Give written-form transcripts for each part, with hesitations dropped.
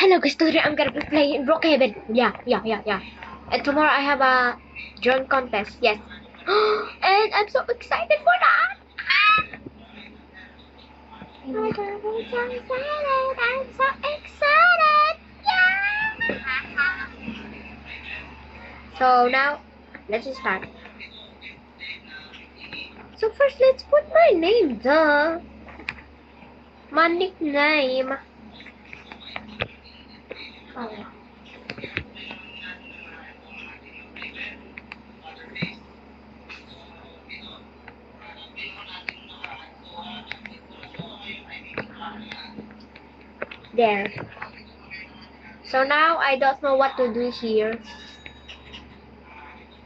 Hello guys, today I'm gonna be playing Brookhaven. Yeah. And tomorrow I have a drone contest. Yes. And I'm so excited for that. Oh my god, I'm so excited. I'm so excited. Yeah. So now, let's just start. So first, let's put my name. Duh. My nickname. Oh. There. So now I don't know what to do here.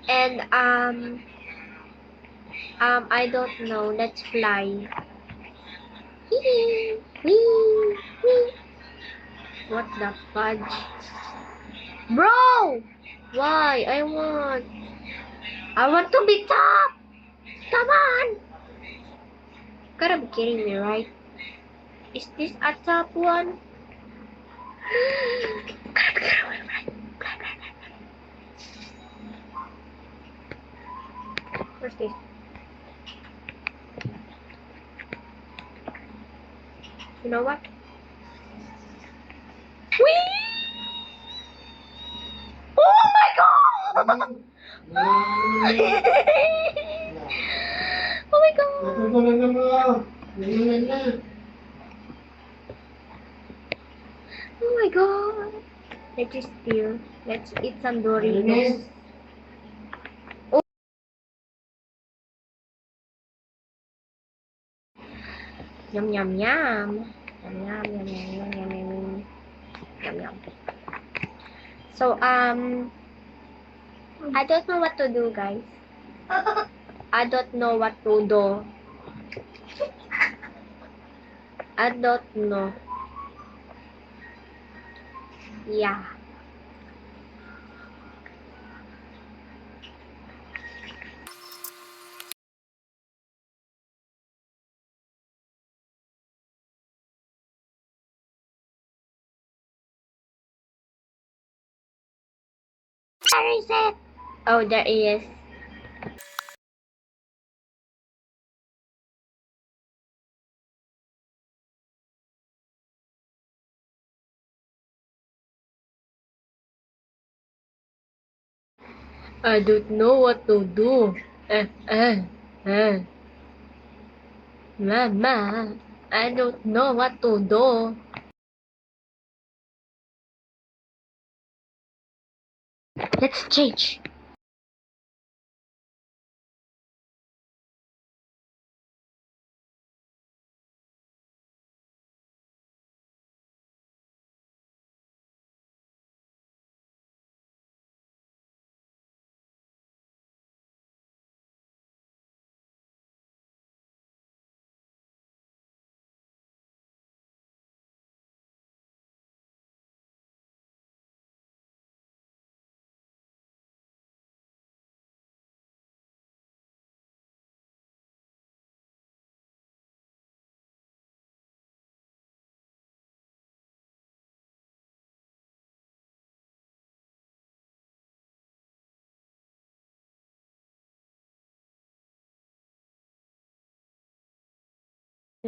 And I don't know. Let's fly. Wee, wee, wee. What the fudge? Bro! Why? I want to be top! Come on! Gotta be kidding me, right? Is this a top one? Gotta be kidding me, right? Where's this? You know what? Whee! Oh my god! Oh my god! Oh my god! Let's just steal. Let's eat some Doritos. Oh. Yum yum yum. Yum yum yum yum yum yum yum yum. So I don't know what to do, guys. I don't know what to do. I don't know. Yeah. Where is it? Oh, there he is. I don't know what to do. Mama, I don't know what to do. Let's change.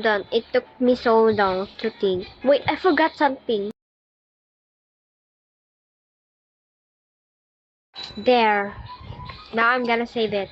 Done. It took me so long to think. Wait, I forgot something. There. Now I'm gonna save it.